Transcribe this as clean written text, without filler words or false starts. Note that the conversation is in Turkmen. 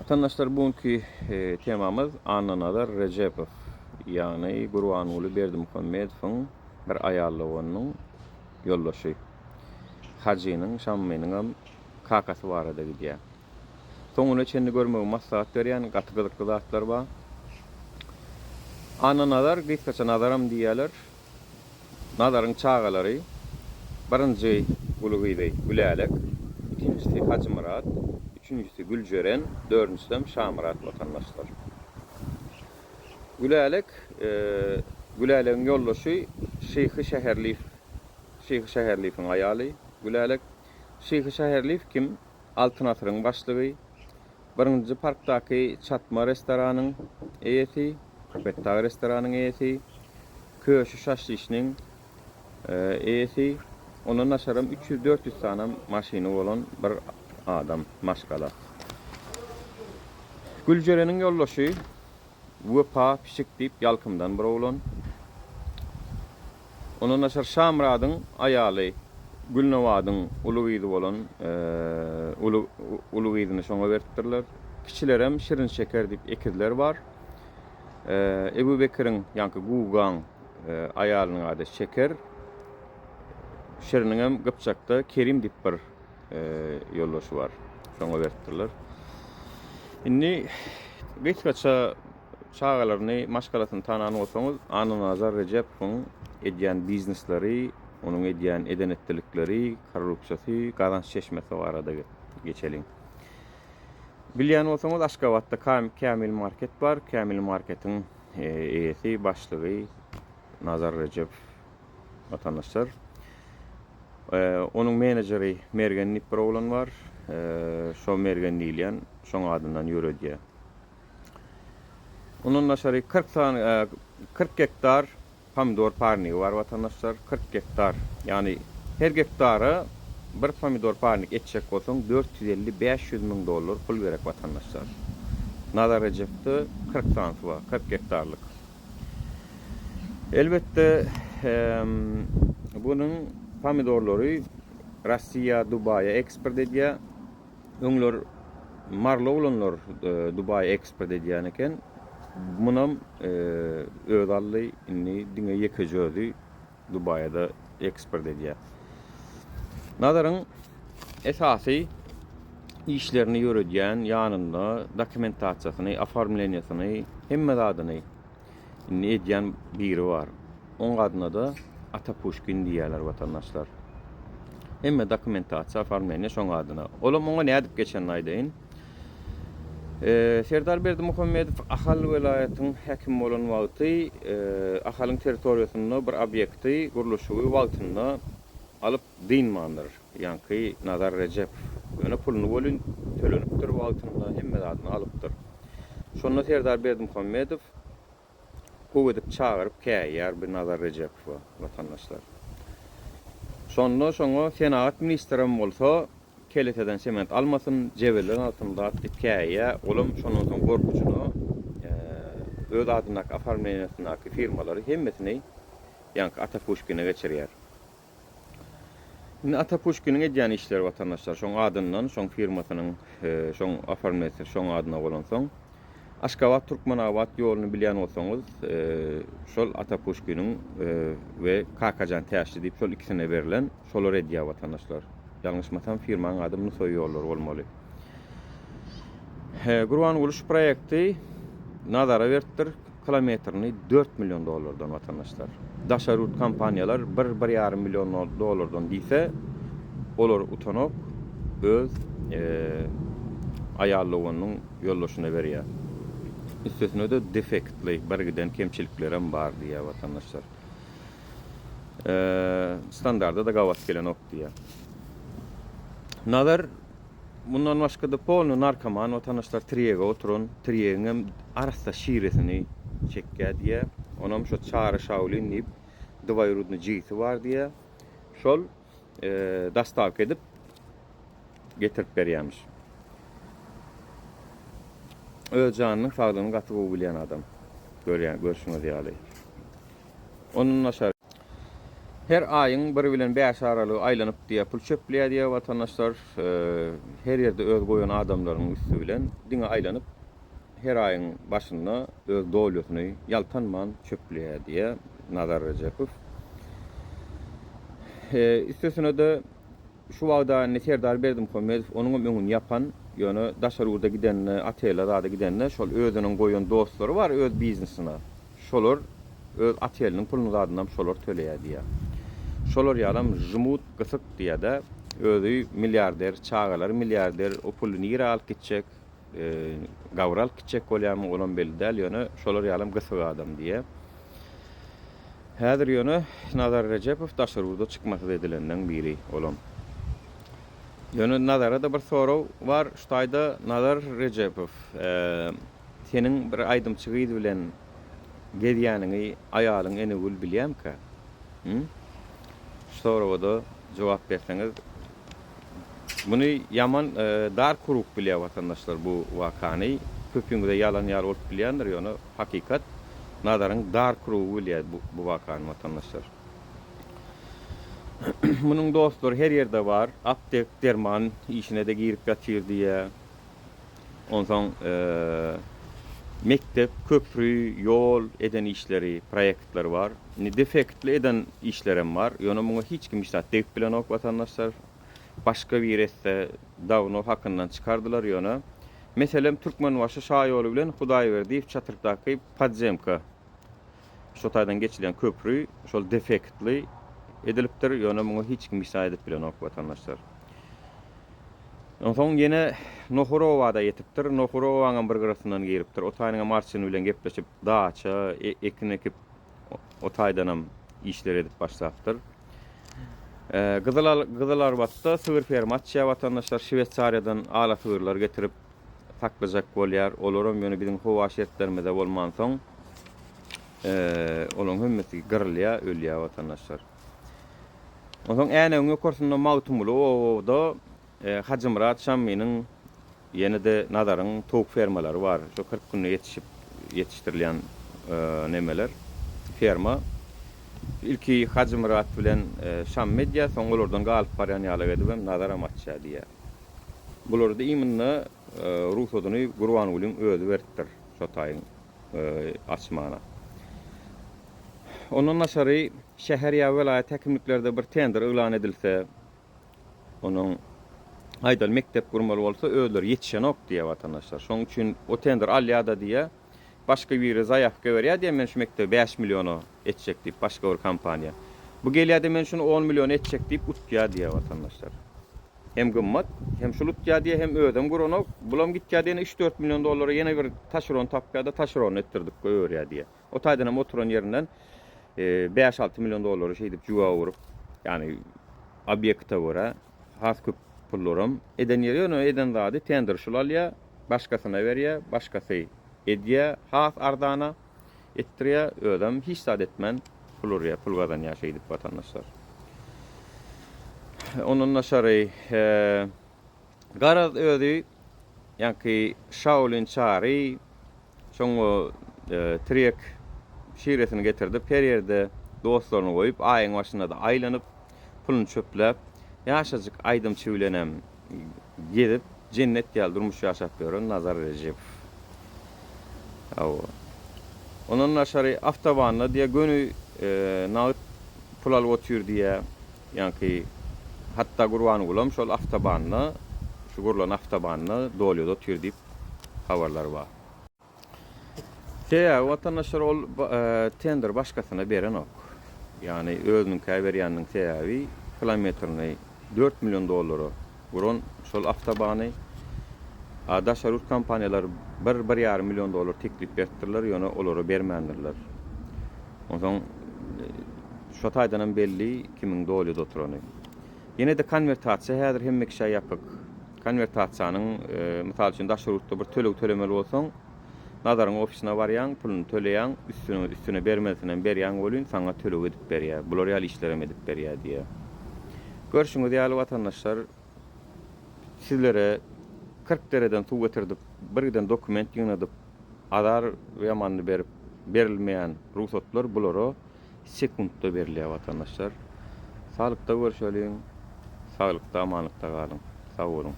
Vatandaşlar bugünkü temamız Ananadar Recepov. Yani Gurbanulu Berdimuhamedov'un bir ayarlığının yoldaşı. Hacı'nın, Şamme'nin kakası var eda gidiyor. Sonunu çenni görmeği maslahat veriyen katı kılıklı zatlar var. Ananadar kıskaça nadaram diyorlar. Nadarın çağaları birinci Uluğuydu Gülalek, ikincisi Hacı Murat, üçüncüsü Gülcören, dördüncüsü de Şamrat vatandaşlar. Gülalek'in yoldaşı Şeyh-i Şehirlif'in ayalı. Gülalek Şeyh-i Şehirlif kim? Altın Asır'ın başlığı. Birinci parktaki Çatma restoranın eyesi, Köpettağ restoranın eyesi, Köşü Şaşliş'nin eyesi. Onun aşarım 300-400 tane maşini olan bir adam maşgala. Gülcören'in yoldaşı Vöpa Pişik deyip Yalkım'dan bir oğlan. Onun aşar Şamrad'ın ayalı Gülnavad'ın Uluğuydu olan Uluğuydu'nu şoňa beripdirler. Kiçilerem Şirin Şeker deyip ekizler var. Ebu Bekir'in yankı Gugan ayalynyň ady Şeker. Şirinim Gıpçak'ta Kerim deyip bir yoldaşı var. Şoňa beripdirler. Indi gıçgaça çağalaryny maşgalasyny tanany bolsaňyz, Ananadar Rejepov'un edýän biznesleri, onun edýän edenetlikleri, korrupsiýasy, gazanç çeşmesi barada geçelim. Bilýän bolsaňyz Aşgabatda Kamil Market var. Kamil Marketiň eýesi, başlygy Nazar Rejepov vatandaşlar. Onun menejeri Mergen Nip bir oglan var. Şo Mergen diýilen şoň adyndan ýöredýär. Onun aşary 40 hektar pomidor parniği var vatandaşlar. 40 hektar. Yani her hektara bir pomidor parnik etçek bolsaň 450-500 miň dollar pul gerek vatandaşlar. Nazar Recep'de 40 tanesi var. 40 hektarlık. Elbette bunun pomidorları Rossiya, Dubay'a eksport edýär. Öňler marly olanlar Dubay'a eksport edýän eken. Bunam öz ally inni diňe ýekejödi Dubay'da eksport edýär. Nazaryň esasy işlerini ýöredýän ýanynda dokumentasiýasyny, oformlenýasyny, hemme zadyny inni edýän biri var. Oň adyna da Ata Pushkin diýerler vatandaşlar. Hemme dokumentasiýa, oformlenýä şoň adyna. Olam oňa näde geçen aýdaýyn Serdar Berdimuhamedov Ahal welaýatynyň häkim bolan wagty Ahalyň territoriýasynda bir obyekti gurulşy wagtynda alyp diýinmandyr. Ýani Nazar Rejepov öňe puluny bolun tölenipdir wagtynda hemme zadyny alypdyr. Şonda Serdar Berdimuhamedov gowy edip çağıryp käýýär bir Nazar Rejepowa vatandaşlar. Şonda şoňa senat ministrim bolsa keleteden sement almasın, cebelden altında atip käýýär. Olam şonuň soň gorkuçyny öz adyna oformlenýäsindäki firmalary hemmesini ýani Ata Pushkin'e geçirýär. Ata Pushkin'in edýän işleri vatandaşlar şoň adyndan, şoň firmasynyň şoň oformlenýäsi şoň adyna bolan soň Aşgabat Türkmenabad ýoluny bilýän bolsaňyz, şol Ata Pushkin'in we Kakajan täşli diýip şol ikisine berilen şolar edýär vatandaşlar. Ýalňyşmasam firmanyň ady Musoy ýollar bolmaly. Gurban uluş proýekti nazara beripdir. Kilometrini 4 milyon dollardan vatandaşlar. Daşarut kompaniýalar 1,5 milyon dollardan diýse, olar utanok öz ayarlygynyň ýoldaşyna berýär. Üstesine de defektli, birgiden kemçilikler hem bar diýär vatandaşlar. Standarda da gawas gelen ok diýär. Nazar bundan başga da polny narkoman vatandaşlar triýege oturan, triýegiň arasda şiresini çekkä diýär. Onam şo çary şaulin diýip dwaýrudny jyty bar diýär. Şol dastavk edip getirip berýärmiş. Öz janynyň saglygyny gaty bilýän adam. Görýän, görşüňiz ýaly. Onun aşary Her ayın bir bilen 5 aralığı aylanyp diýe pul çöpleýär diýe watandaşlar her ýerde öz goýan adamlaryň üstü bilen diňe aylanyp her ayın başynda öz dowlatyny ýaltanman çöpleýär diýe Nazar Rejepow. Üstesine de şu wagda Neserdar Berdimuhammedow onuň öňüni ýapan, ýöne Daşarurda giden, Atela da giden şol özüniň goýan dostlary bar öz biznesine. Şolar öz ateliniň pulunu zadynam şolar töleýär diýe. Şolar ýalam jumut gysyk diýe de özü milliarder, çağalar milliarder o pulunu ýere alyp gitjek, gawral gitjek bolýarmy olan belli däl, ýöne şolar ýalam gysyk adam diýe. Häzir ýöne Nazar Rejepow Daşarurda çykmakda edilenden biri olan. Ýöne Nazara da bir soraw bar, şuýda Nazar Rejepow, seniň bir aýdymçygy bilen gedýäniňi aýalyň enegül bilýärmi-ka? Sorawda da jogap berseňiz. Muny ýaman dar kuruk bilýär watandaşlar bu wakany. Köpüňde ýalan ýar bolup bilýändir, ýöne hakykat Nazaryň dar kurugy bilýär bu wakany watandaşlar. Munyň dostlary her ýerde bar. Aptek, derman işine de girip ýatyr diýe. Ondan mektep, köprü, yol eden işleri, proyektler var. Defektli eden işlerim var. Ýöne muňa hiç kim işlet deyip bilen ok watandaşlar. Başka bir etse dawno hakyndan çıkardılar ýöne. Meselem Türkmenbaşy şaýoly bilen Hudaýberdi çatyrdaky Podzemka. Şo taýdan geçilen köprü şol defektli edilipdir. Ýöne muňa hiç kim işlet bilen ok watandaşlar. Ondan yine Nohurova'da yetipdir. Nohurova'nın bir gyrasyndan gelipdir. O taýynyň marşyny bilen gepleşip daça, ekin ekip o taýdanam işler edip başlapdyr. Gyzylar batda sığır fermatçy watandaşlar Şwetsariýadan ala sığırlar getirip taklajak bolýar. Olaram ýöne biziň howa şertlerimizde bolman soň olaň hemmeti gyrylýar, ölýär watandaşlar. Ondan äne öňe korsunda mawtumly o da Hacı Murat Şammi'nin yeni de Nazaryň tawuk fermalary var. Şu 40 günde yetiştirilýän nemeler ferma. İlki Hacı Murat bilen Şammi diýär, soň olardan galyp barýan ýaly edip Nazar Amatça diýär. Bular da iminne ruhsatyny Gurbanulyň özü beripdir şo taýyň açmana. Ondan naşary şäher ýa welaýat häkimliklerde bir tender elan edilse, onuň aýdal mektep gurmaly bolsa özleri ýetişen ok diýe watandaşlar. Şoň üçin o tender alýada diýe başga biri zaýafka berýär diýe men şu mektep 5 milyonu etjek diýip başga bir kampaniýa. Bu gelýärde men şunu 10 milyon etjek diýip utýar diýe watandaşlar. Hem gymmat, hem şu utýar diýe hem ödem guronok, bulam gitýär diýe 3-4 milyon dollara ýene bir taşeron tapýarda taşeron etdirdik goýarýar diýe. O taýdanam oturan ýerinden 5-6 milyon dollara şey edip juwa urup, ýani obýekte görä has köp pullaram eden ýeri ýöne eden zady tender şulalýa, başgasyna berýär, başgasy edýär, has ardana etdirýär, ödem hiç zat etmän pulurya, pul gazanýar şey edip watandaşlar. Onun naşary garaz özi ýa-ki Shaolin çary şoňa trek şiiresini getirdi. Her ýerde dostlaryny goýup, aýyň başynda da aýlanyp, puluny çöplep, ýaşadyk aýdymçy bilenem gelip cennet ýaly durmuş ýaşap berýän Nazar Rejepow. Onun naşary awtobanda diýe gönü naýt pul alyp otýur diýe, ýa-ki hatta Gurbanuly şol awtobanda, şu gurlan awtobanda dolýada otýur diýip habarlar bar. Watandaşlar ol tender başgasyna beren ok. Ýani özüniň berýäniniň täbi kilometrini 4 milyon dollary guron şol awtobany Daşarur kampaniýalar 1,5 milyon dollar teklip etdirler, ýöne olary bermändirler. Ondan şu taýdanam belli kimin dolýada oturany. Ýene de konvertasiýa häzir hemme kişi ýapyk. Konvertasiýanyň mysal üçin Daşarurda bir töleg tölemeli bolsaň, Nazaryň ofisine barýan, pulunu töleýän, üstüne bermesinden berýän bolýan, saňa töleg edip berýär. Bular ýaly işlerem edip berýär diýe. Görşüňiz ýaly watandaşlar, sizlere 40 dereden suw getirdik, birden dokument ýynadyp, adar ýamanly berip berilmeýän ruhsatlar bulary sekundda berilýär watandaşlar. Sağlıkta görüşelim. Sağlıkta, amanlıkta kalın. Sağ olun.